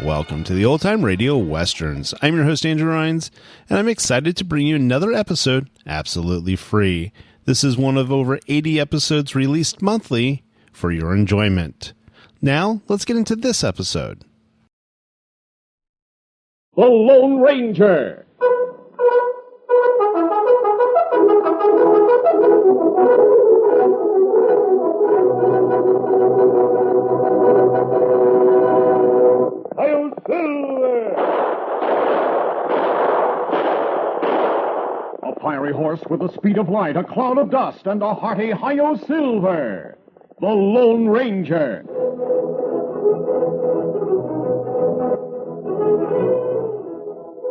Welcome to the Old Time Radio Westerns. I'm your host, Andrew Resigns, and I'm excited to bring you another episode absolutely free. This is one of over 80 episodes released monthly for your enjoyment. Now, let's get into this episode. The Lone Ranger. A fiery horse with the speed of light, a cloud of dust, and a hearty Hi-Yo Silver. The Lone Ranger.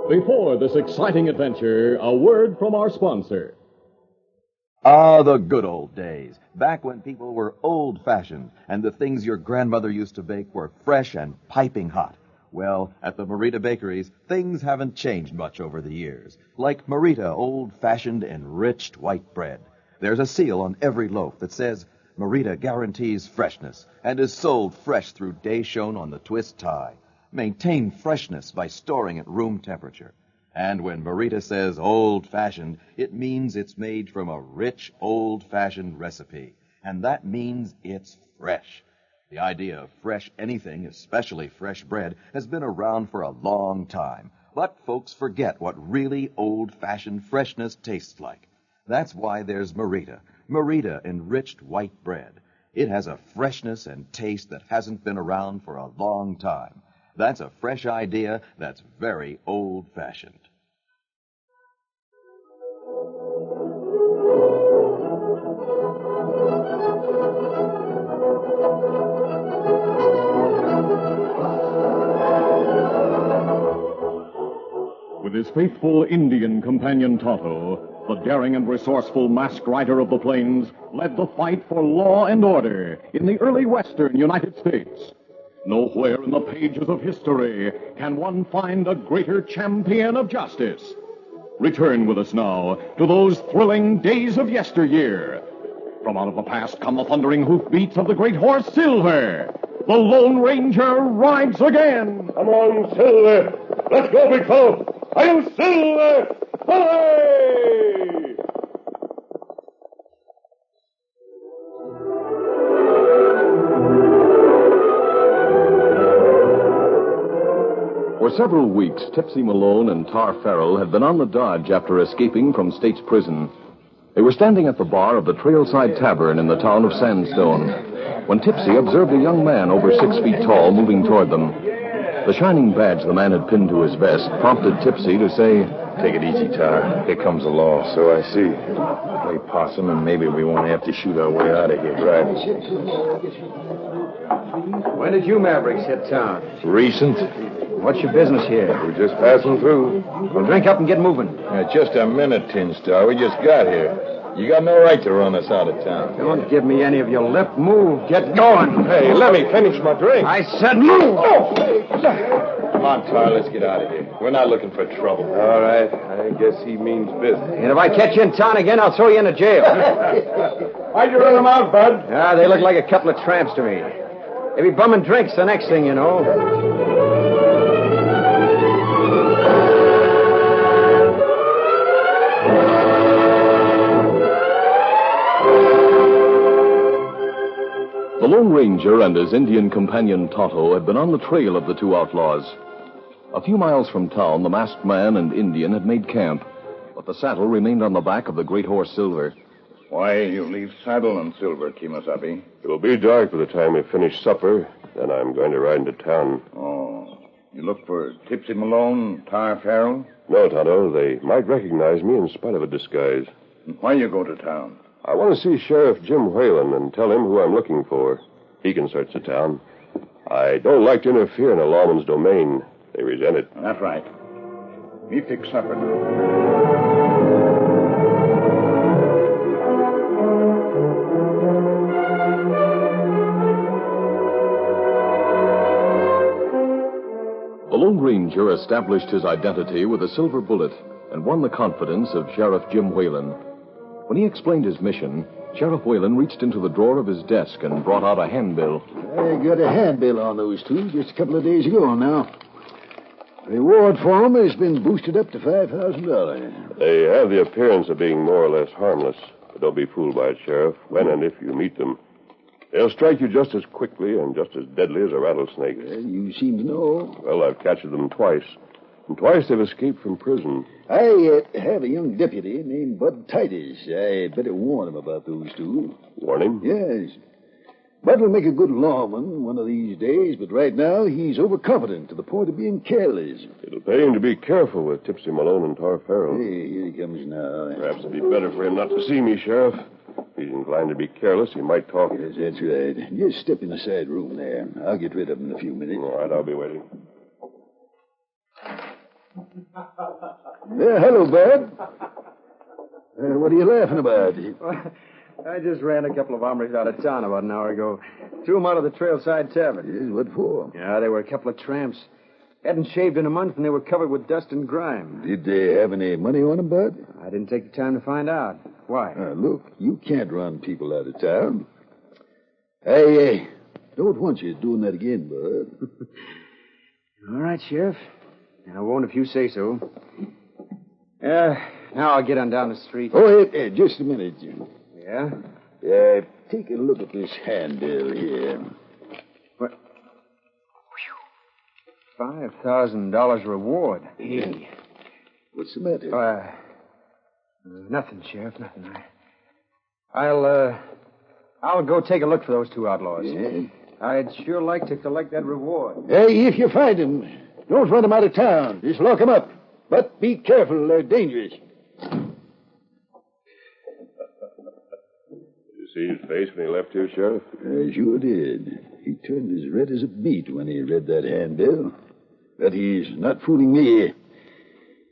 Before this exciting adventure, a word from our sponsor. Ah, the good old days, back when people were old-fashioned and the things your grandmother used to bake were fresh and piping hot. Well, at the Marita Bakeries, things haven't changed much over the years. Like Marita old-fashioned enriched white bread. There's a seal on every loaf that says, Marita guarantees freshness and is sold fresh through day shown on the twist tie. Maintain freshness by storing at room temperature. And when Marita says old-fashioned, it means it's made from a rich, old-fashioned recipe. And that means it's fresh. The idea of fresh anything, especially fresh bread, has been around for a long time. But folks forget what really old-fashioned freshness tastes like. That's why there's Marita. Marita enriched white bread. It has a freshness and taste that hasn't been around for a long time. That's a fresh idea that's very old-fashioned. With his faithful Indian companion Tonto, the daring and resourceful masked rider of the plains led the fight for law and order in the early western United States. Nowhere in the pages of history can one find a greater champion of justice. Return with us now to those thrilling days of yesteryear. From out of the past come the thundering hoofbeats of the great horse Silver. The Lone Ranger rides again. Come on, Silver. Let's go, big fellow. Hi-Yo Silver! Hooray! For several weeks, Tipsy Malone and Tar Farrell had been on the dodge after escaping from State's prison. They were standing at the bar of the Trailside Tavern in the town of Sandstone when Tipsy observed a young man over 6 feet tall moving toward them. The shining badge the man had pinned to his vest prompted Tipsy to say, "Take it easy, Tar. Here comes the law." "So I see. Play possum, and maybe we won't have to shoot our way out of here." "Right." When did you Mavericks hit town? "Recent. What's your business here?" We're just passing through." Well, drink up and get moving. Just a minute, Tin Star. We just got here. You got no right to run us out of town. Don't give me any of your lip. Move. Get going. Hey, let me finish my drink. I said move. Oh! Come on, Tar, let's get out of here. We're not looking for trouble. All right. I guess he means business. And if I catch you in town again, I'll throw you into jail. Why'd you run them out, Bud? They look like a couple of tramps to me. They'll be bumming drinks the next thing you know. The Lone Ranger and his Indian companion Tonto had been on the trail of the two outlaws. A few miles from town, the masked man and Indian had made camp, but the saddle remained on the back of the great horse Silver. Why you leave saddle and Silver, Kemosabe? It'll be dark by the time we finish supper. Then I'm going to ride into town. Oh. You look for Tipsy Malone, Tar Farrell? No, Tonto. They might recognize me in spite of a disguise. Why you go to town? I want to see Sheriff Jim Whalen and tell him who I'm looking for. He can search the town. I don't like to interfere in a lawman's domain. They resent it. That's right. Me fix supper. The Lone Ranger established his identity with a silver bullet and won the confidence of Sheriff Jim Whalen. When he explained his mission, Sheriff Whalen reached into the drawer of his desk and brought out a handbill. I got a handbill on those two just a couple of days ago now. Reward for 'em has been boosted up to $5,000. They have the appearance of being more or less harmless. But don't be fooled by it, Sheriff, when and if you meet them. They'll strike you just as quickly and just as deadly as a rattlesnake. You seem to know. Well, I've captured them twice. And twice they've escaped from prison. I have a young deputy named Bud Titus. I better warn him about those two. Warn him? Yes. Bud will make a good lawman one of these days, but right now he's overconfident to the point of being careless. It'll pay him to be careful with Tipsy Malone and Tar Farrell. Hey, here he comes now. Perhaps it'd be better for him not to see me, Sheriff. If he's inclined to be careless, he might talk. Yes, that's right. Just step in the side room there. I'll get rid of him in a few minutes. All right, I'll be waiting. Hello, Bud. What are you laughing about? I just ran a couple of hombres out of town about an hour ago. Threw them out of the Trailside Tavern. Yes, what for? Yeah, they were a couple of tramps. Hadn't shaved in a month, and they were covered with dust and grime. Did they have any money on them, Bud? I didn't take the time to find out. Why? Look, you can't run people out of town. I don't want you doing that again, Bud. All right, Sheriff. I won't if you say so. Now I'll get on down the street. Oh, hey, just a minute. Yeah? Take a look at this handbill here. What? $5,000 reward. Hey. What's the matter? Nothing, Sheriff, nothing. I'll go take a look for those two outlaws. Yeah? I'd sure like to collect that reward. Hey, if you find them, don't run them out of town. Just lock them up. But be careful, they're dangerous. See his face when he left here, Sheriff? I sure did. He turned as red as a beet when he read that handbill. But he's not fooling me.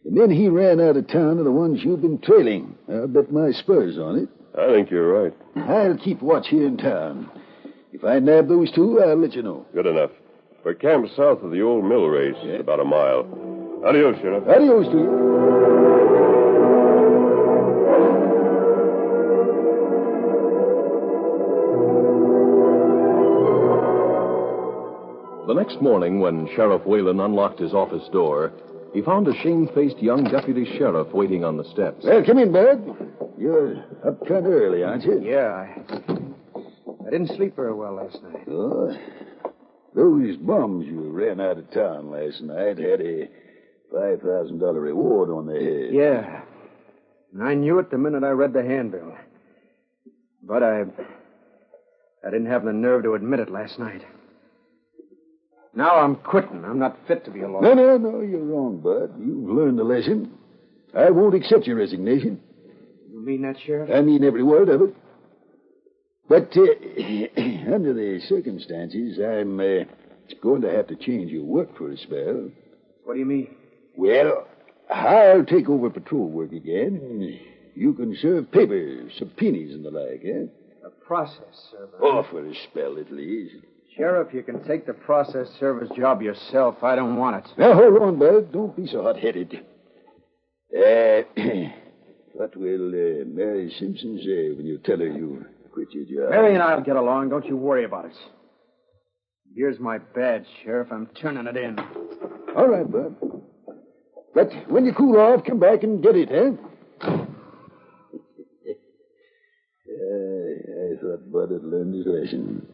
The men he ran out of town are the ones you've been trailing. I'll bet my spurs on it. I think you're right. I'll keep watch here in town. If I nab those two, I'll let you know. Good enough. We're camped south of the old mill race, about a mile. Adios, Sheriff. Adios to you. The next morning, when Sheriff Whalen unlocked his office door, he found a shamefaced young deputy sheriff waiting on the steps. Well, come in, Bud. You're up kind of early, aren't you? Yeah, I didn't sleep very well last night. Oh, those bums you ran out of town last night had a $5,000 reward on their head. Yeah. And I knew it the minute I read the handbill. But I didn't have the nerve to admit it last night. Now I'm quitting. I'm not fit to be a lawyer. No, you're wrong, Bud. You've learned the lesson. I won't accept your resignation. You mean that, Sheriff? I mean every word of it. But under the circumstances, I'm going to have to change your work for a spell. What do you mean? Well, I'll take over patrol work again. You can serve papers, subpoenas, and the like, eh? A process server. Oh, for a spell, at least. Sheriff, you can take the process server's job yourself. I don't want it. Now, hold on, Bud. Don't be so hot-headed. What will Mary Simpson say when you tell her you quit your job? Mary and I'll get along. Don't you worry about it. Here's my badge, Sheriff. I'm turning it in. All right, Bud. But when you cool off, come back and get it, eh? I thought Bud had learned his lesson.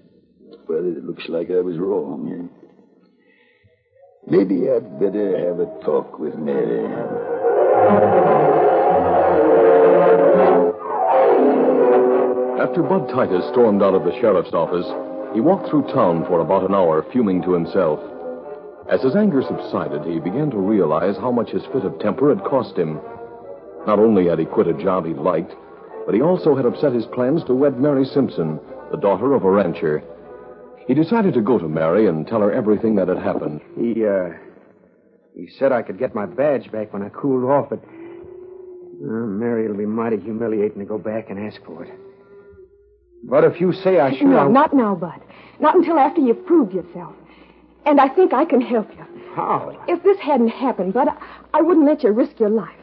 But it looks like I was wrong. Maybe I'd better have a talk with Mary. After Bud Titus stormed out of the sheriff's office, he walked through town for about an hour, fuming to himself. As his anger subsided, he began to realize how much his fit of temper had cost him. Not only had he quit a job he liked, but he also had upset his plans to wed Mary Simpson, the daughter of a rancher. He decided to go to Mary and tell her everything that had happened. He said I could get my badge back when I cooled off, but Mary, it'll be mighty humiliating to go back and ask for it. But if you say I should... No, not now, Bud. Not until after you've proved yourself. And I think I can help you. How? If this hadn't happened, Bud, I wouldn't let you risk your life.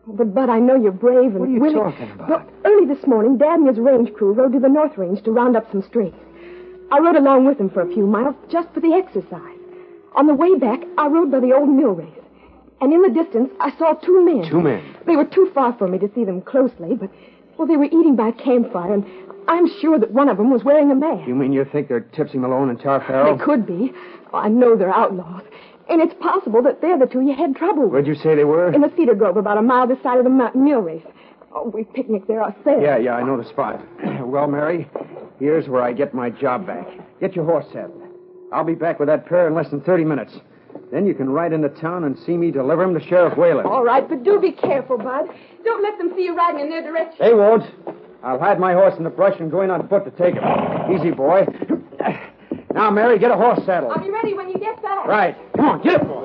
But, Bud, I know you're brave and What are you willing. talking about? Well, early this morning, Dad and his range crew rode to the North Range to round up some strays. I rode along with them for a few miles just for the exercise. On the way back, I rode by the old mill race. And in the distance, I saw 2 men. 2 men? They were too far for me to see them closely, but, well, they were eating by a campfire, and I'm sure that one of them was wearing a mask. You mean you think they're Tipsy Malone and Tar Farrell? They could be. Oh, I know they're outlaws. And it's possible that they're the 2 you had trouble with. Where'd you say they were? In the cedar grove about a mile this side of the mill race. Oh, we picnicked there ourselves. Yeah, I know the spot. Well, Mary, here's where I get my job back. Get your horse saddled. I'll be back with that pair in less than 30 minutes. Then you can ride into town and see me deliver him to Sheriff Whalen. All right, but do be careful, Bud. Don't let them see you riding in their direction. They won't. I'll hide my horse in the brush and go in on foot to take him. Easy, boy. Now, Mary, get a horse saddled. I'll be ready when you get back. Right. Come on, get it, boy.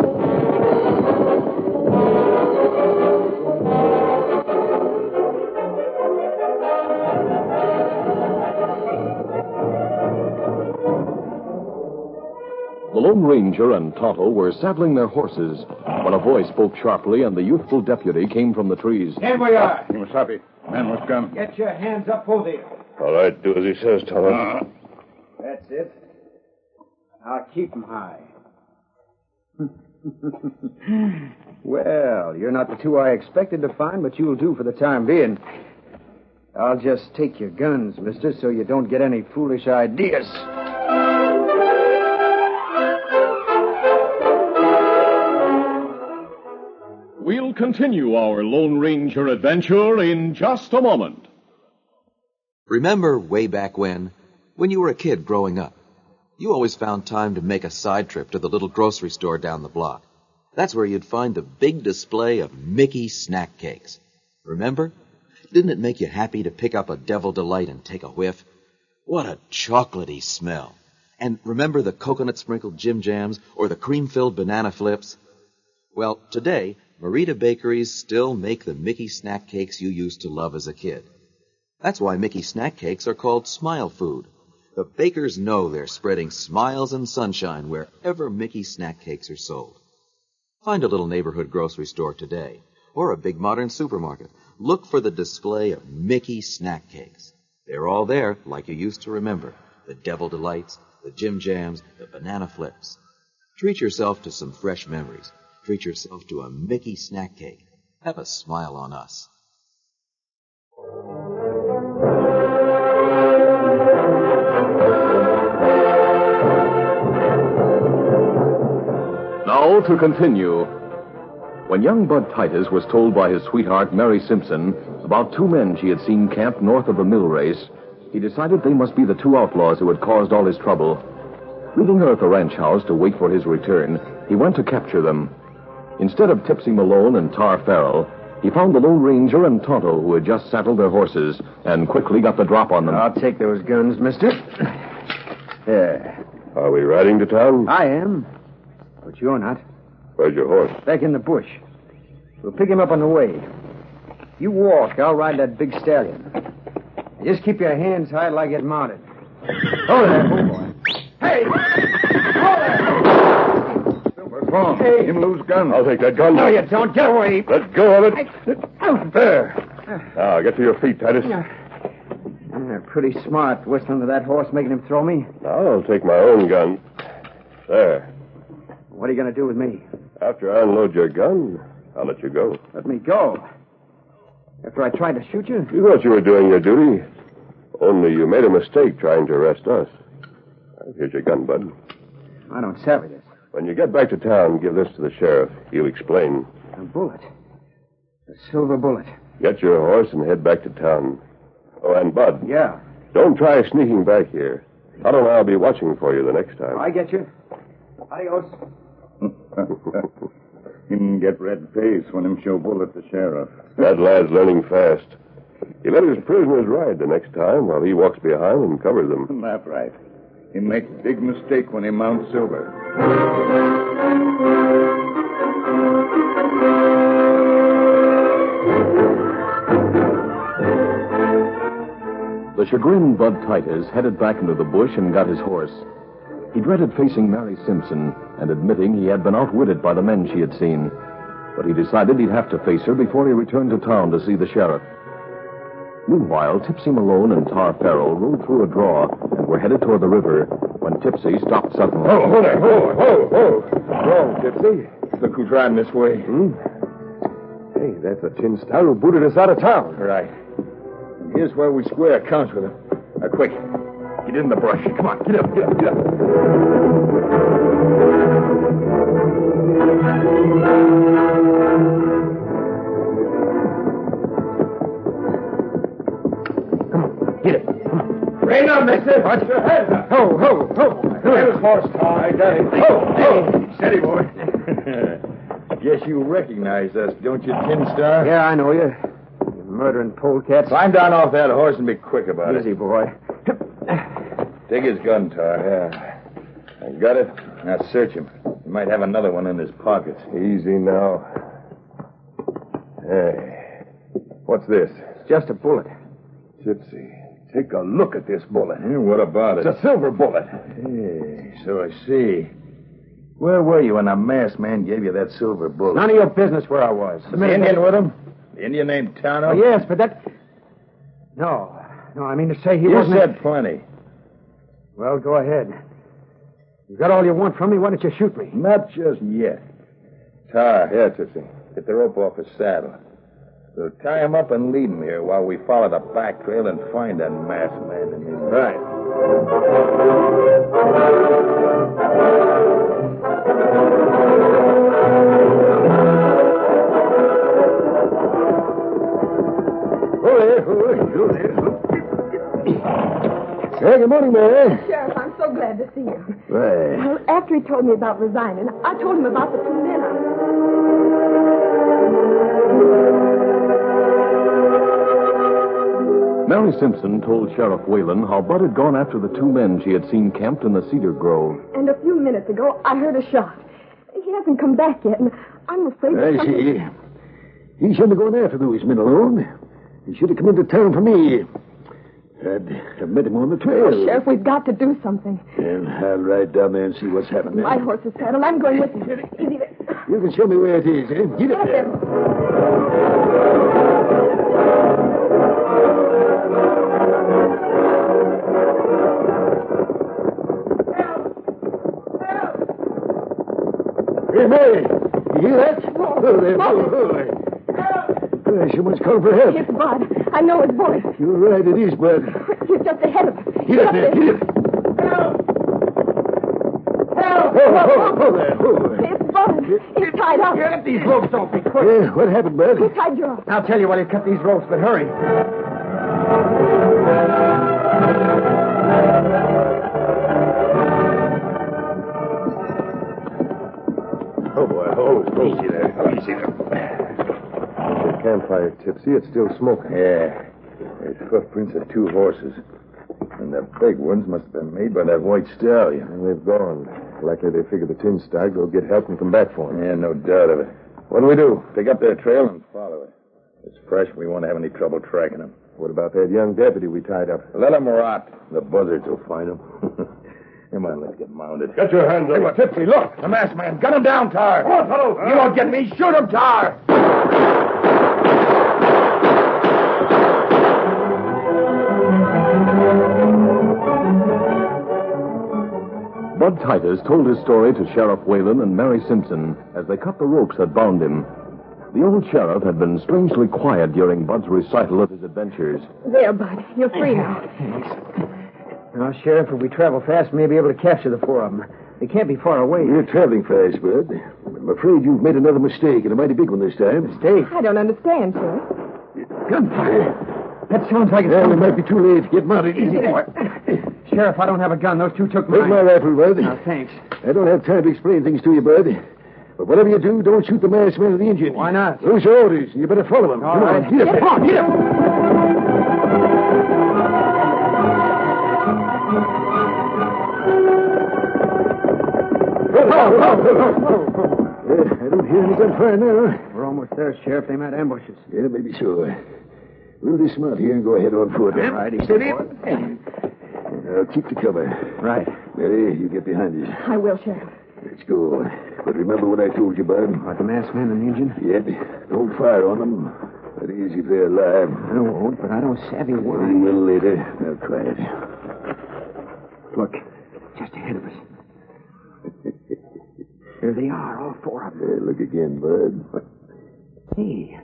The Lone Ranger and Tonto were saddling their horses when a voice spoke sharply and the youthful deputy came from the trees. Stand where you are. Wasabi. Man, what's gun? Get your hands up, both of you. All right, do as he says, Tonto. That's it. I'll keep them high. Well, you're not the 2 I expected to find, but you'll do for the time being. I'll just take your guns, mister, so you don't get any foolish ideas. We'll continue our Lone Ranger adventure in just a moment. Remember way back when you were a kid growing up, you always found time to make a side trip to the little grocery store down the block. That's where you'd find the big display of Mickey snack cakes. Remember? Didn't it make you happy to pick up a Devil Delight and take a whiff? What a chocolatey smell. And remember the coconut-sprinkled Jim Jams or the cream-filled banana flips? Well, today, Marita Bakeries still make the Mickey snack cakes you used to love as a kid. That's why Mickey snack cakes are called Smile Food. The bakers know they're spreading smiles and sunshine wherever Mickey snack cakes are sold. Find a little neighborhood grocery store today, or a big modern supermarket. Look for the display of Mickey snack cakes. They're all there, like you used to remember. The Devil Delights, the Jim Jams, the banana flips. Treat yourself to some fresh memories. Treat yourself to a Mickey snack cake. Have a smile on us. Now to continue. When young Bud Titus was told by his sweetheart, Mary Simpson, about 2 men she had seen camped north of the mill race, he decided they must be the 2 outlaws who had caused all his trouble. Leaving her at the ranch house to wait for his return, he went to capture them. Instead of Tipsy Malone and Tar Farrell, he found the Lone Ranger and Tonto, who had just saddled their horses, and quickly got the drop on them. I'll take those guns, mister. There. Are we riding to town? I am. But you're not. Where's your horse? Back in the bush. We'll pick him up on the way. You walk. I'll ride that big stallion. Just keep your hands high till I get mounted. Oh, there. Oh, boy. Hey! Oh, there! What's wrong? Hey. Him lose gun. I'll take that gun. No, you don't. Get away. Let go of it. There. Now, get to your feet, Titus. Pretty smart, whistling to that horse, making him throw me. Now, I'll take my own gun. There. What are you going to do with me? After I unload your gun, I'll let you go. Let me go. After I tried to shoot you? You thought you were doing your duty. Only you made a mistake trying to arrest us. Here's your gun, Bud. I don't savvy this. When you get back to town, give this to the sheriff. He'll explain. A bullet. A silver bullet. Get your horse and head back to town. Oh, and Bud. Yeah. Don't try sneaking back here. Tonto and I'll be watching for you the next time. I get you. Adios. Him get red face when him show bullet to sheriff. That lad's learning fast. He let his prisoners ride the next time while he walks behind and covers them. That's right. He make big mistake when he mounts Silver. The chagrined Bud Titus headed back into the bush and got his horse. He dreaded facing Mary Simpson and admitting he had been outwitted by the men she had seen. But he decided he'd have to face her before he returned to town to see the sheriff. Meanwhile, Tipsy Malone and Tar Farrell rode through a draw and were headed toward the river when Tipsy stopped suddenly. Oh, there. Whoa. Wrong, Tipsy. Look who's riding this way. Hey, that's the tin star who booted us out of town. Right. And here's where we square accounts with him. Now, quick. Get in the brush. Come on, get up. Get it. Come on. Rein up, mister. Watch your head. Ho. There's horse tar. I got it. Ho. Steady, boy. Guess you recognize us, don't you, Tin Star? Yeah, I know you. You're murdering polecats. Climb down off that horse and be quick about Easy, boy. Take his gun, Tar. Yeah. I got it. Now search him. He might have another one in his pockets. Easy now. Hey. What's this? It's just a bullet. Gypsy, take a look at this bullet. Yeah, what about it? It's a silver bullet. Hey, so I see. Where were you when the masked man gave you that silver bullet? None of your business where I was. Was the Indian with him? The Indian named Tano? Oh, yes, but that... No, I mean to say he You wasn't... said plenty. Well, go ahead. You got all you want from me, why don't you shoot me? Not just yet. Tar. Yeah, Tipsy. Get the rope off his saddle. We'll tie him up and lead him here while we follow the back trail and find that masked man in his... Right. Hey, good morning, Mary. Sheriff, I'm so glad to see you. Right. Well, after he told me about resigning, I told him about the two men. Mary Simpson told Sheriff Whalen how Bud had gone after the two men she had seen camped in the cedar grove. And a few minutes ago, I heard a shot. He hasn't come back yet, and I'm afraid that I see. He shouldn't have gone after those men alone. He should have come into town for me. I'd have met him on the trail. Oh, Sheriff, we've got to do something. And I'll ride down there and see what's happening. My horse is saddled. I'm going with you. Easy there. You can show me where it is, eh? Get up there. Hey, Mary, you hear that? Oh, there. Someone's calling for help. It's Bud. I know his voice. You're right, it is, Bud. He's just ahead of us. Get up there, get up. Help! It's Bud. He's tied up. Get these ropes off me, quick. Yeah, what happened, Bud? Who tied you up? I'll tell you while you cut these ropes, but hurry. Oh, boy. Easy there. The campfire, Tipsy. It's still smoking. Yeah. There's footprints of two horses. And the big ones must have been made by that white stallion. And they've gone. Likely they figure the tin star go get help and come back for him. Yeah, no doubt of it. What do we do? Pick up their trail and follow it. It's fresh. We won't have any trouble tracking them. What about that young deputy we tied up? Let them rot. The buzzards will find them. Come on, let's get mounted. Get your hands up. Tipsy, look. The masked man. Gun him down, Tar. Come on, fellow. You won't get me. Shoot him, Tar. Bud Titus told his story to Sheriff Whalen and Mary Simpson as they cut the ropes that bound him. The old sheriff had been strangely quiet during Bud's recital of his adventures. There, Bud. You're free now. Now, Sheriff, if we travel fast, we may be able to capture the four of them. They can't be far away. You're traveling fast, Bud. I'm afraid you've made another mistake, and a mighty big one this time. Mistake? I don't understand, Sheriff. Gunfire. That sounds like it's... Well, it might be too late. Get mounted. Easy. Sheriff, I don't have a gun. Those two took Take mine. my rifle, Bud. Now, thanks. I don't have time to explain things to you, Bud. But whatever you do, don't shoot the masked man or the Indian. Why not? Those are orders. You better follow them. All Come right. on, get up. Come on, get up. I don't hear any gunfire now. We're almost there, Sheriff. They might ambush us. Yeah, maybe so. We'll dismount here and go ahead on foot. All right, steady. Now, keep the cover. Right. Mary, you get behind us. I will, Sheriff. Let's go. But remember what I told you, Bud? About the masked man and the Indian? Yep. Don't fire on them. That is, if they're alive. I won't, but I don't savvy why. You will later. Now, try it. Look, just ahead of us. There they are, all four of them. Look again, Bud. Hey,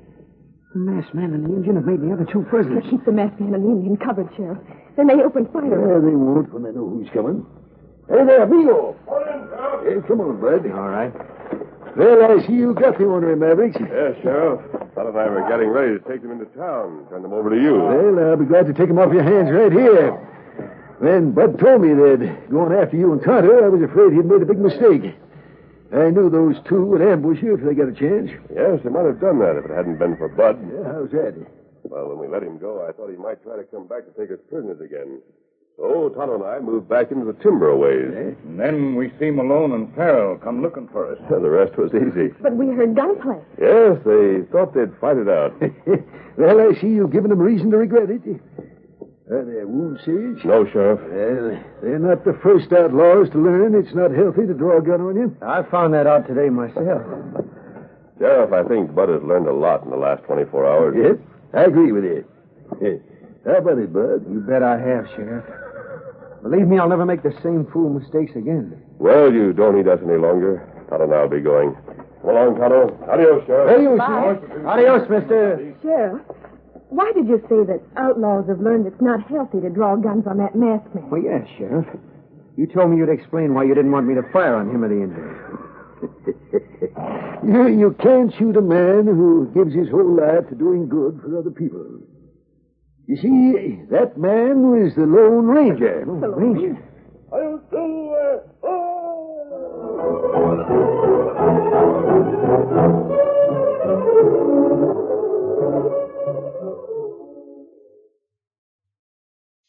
the masked man and the Indian have made the other two prisoners. Keep the masked man and the Indian covered, Sheriff. Then they open fire. They won't when they know who's coming. Hey there, amigo. Hey, come on, Bud. All right. Well, I see you got the ornery Mavericks. Yes, Sheriff. Bud and I were getting ready to take them into town. Turn them over to you. Well, I'll be glad to take them off your hands right here. When Bud told me they'd gone after you and Carter, I was afraid he'd made a big mistake. I knew those two would ambush you if they got a chance. Yes, they might have done that if it hadn't been for Bud. Yeah, how's that? Well, when we let him go, I thought he might try to come back to take us prisoners again. So Tonto and I moved back into the timber a ways. And then we see Malone and Farrell come looking for us. The rest was easy. But we heard gunplay. Yes, they thought they'd fight it out. Well, I see you've given them reason to regret it. Are their wounds serious? No, Sheriff. Well, they're not the first outlaws to learn it's not healthy to draw a gun on you. I found that out today myself. Sheriff, I think Bud has learned a lot in the last 24 hours. Yes, I agree with you. How about it, Bud? You bet I have, Sheriff. Believe me, I'll never make the same fool mistakes again. Well, you don't need us any longer. Tonto and I'll be going. Come along, Tonto. Adios, Sheriff. Adios, Bye. Adios, mister. Sheriff, why did you say that outlaws have learned it's not healthy to draw guns on that masked man? Well, yes, Sheriff. You told me you'd explain why you didn't want me to fire on him or the Indian. You can't shoot a man who gives his whole life to doing good for other people. You see, that man was the Lone Ranger. The Lone Ranger?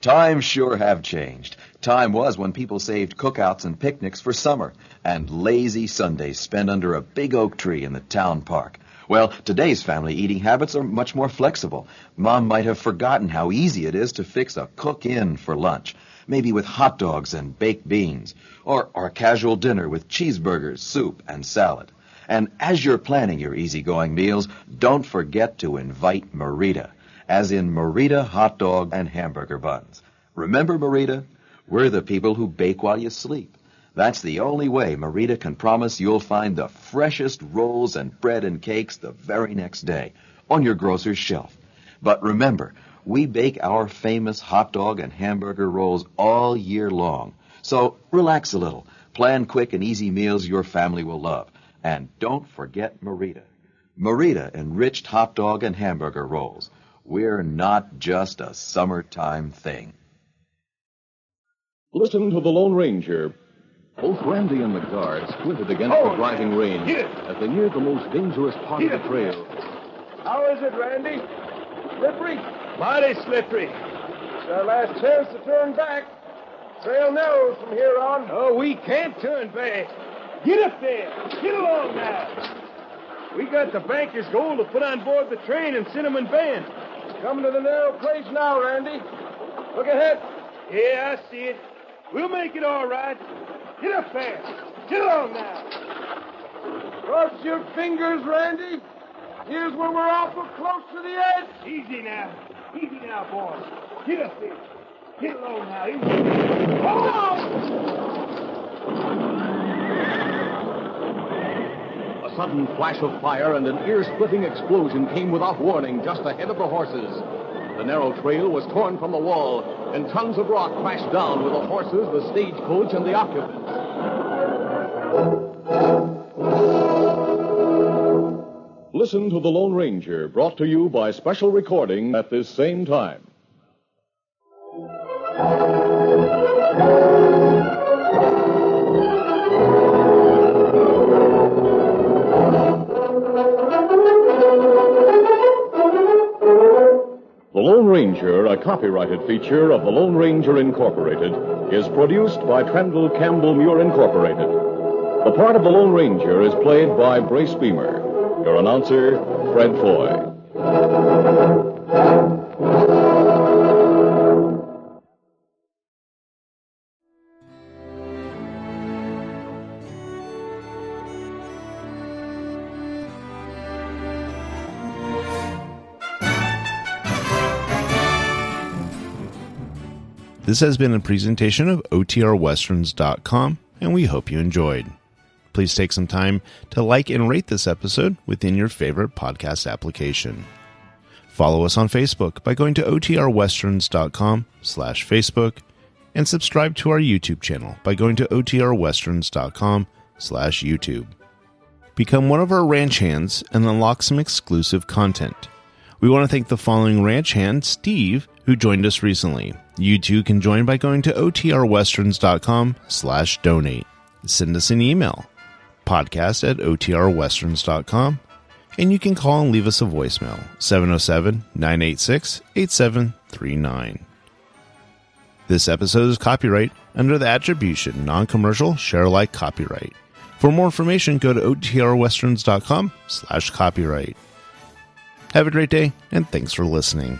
Times sure have changed. Time was when people saved cookouts and picnics for summer and lazy Sundays spent under a big oak tree in the town park. Well, today's family eating habits are much more flexible. Mom might have forgotten how easy it is to fix a cook-in for lunch, maybe with hot dogs and baked beans, or a casual dinner with cheeseburgers, soup, and salad. And as you're planning your easygoing meals, don't forget to invite Marita, as in Marita hot dog and hamburger buns. Remember Marita? We're the people who bake while you sleep. That's the only way Marita can promise you'll find the freshest rolls and bread and cakes the very next day on your grocer's shelf. But remember, we bake our famous hot dog and hamburger rolls all year long. So relax a little. Plan quick and easy meals your family will love. And don't forget Marita. Marita enriched hot dog and hamburger rolls. We're not just a summertime thing. Listen to the Lone Ranger. Both Randy and the guard squinted against the driving rain as they neared the most dangerous part of the trail. How is it, Randy? Slippery? Mighty slippery. It's our last chance to turn back. Trail narrows from here on. Oh, we can't turn back. Get up there. Get along now. We got the banker's gold to put on board the train in Cinnamon Bend. Coming to the narrow place now, Randy. Look ahead. Yeah, I see it. We'll make it all right. Get up there. Get along now. Cross your fingers, Randy. Here's where we're awful close to the edge. Easy now. Easy now, boys. Get up there. Get along now. Easy. Hold on! A sudden flash of fire and an ear-splitting explosion came without warning just ahead of the horses. The narrow trail was torn from the wall, and tons of rock crashed down with the horses, the stagecoach, and the occupants. Listen to The Lone Ranger, brought to you by special recording at this same time. The Lone Ranger, a copyrighted feature of The Lone Ranger Incorporated, is produced by Trendle Campbell Muir Incorporated. The part of the Lone Ranger is played by Brace Beamer. Your announcer, Fred Foy. This has been a presentation of OTRWesterns.com, and we hope you enjoyed. Please take some time to like and rate this episode within your favorite podcast application. Follow us on Facebook by going to OTRWesterns.com/Facebook, and subscribe to our YouTube channel by going to OTRWesterns.com/YouTube. Become one of our ranch hands and unlock some exclusive content. We want to thank the following ranch hand, Steve, who joined us recently. You too can join by going to OTRWesterns.com/donate. Send us an email, podcast@OTRWesterns.com, and you can call and leave us a voicemail, 707-986-8739. This episode is copyright under the attribution, non-commercial, share-alike copyright. For more information, go to OTRWesterns.com/copyright. Have a great day, and thanks for listening.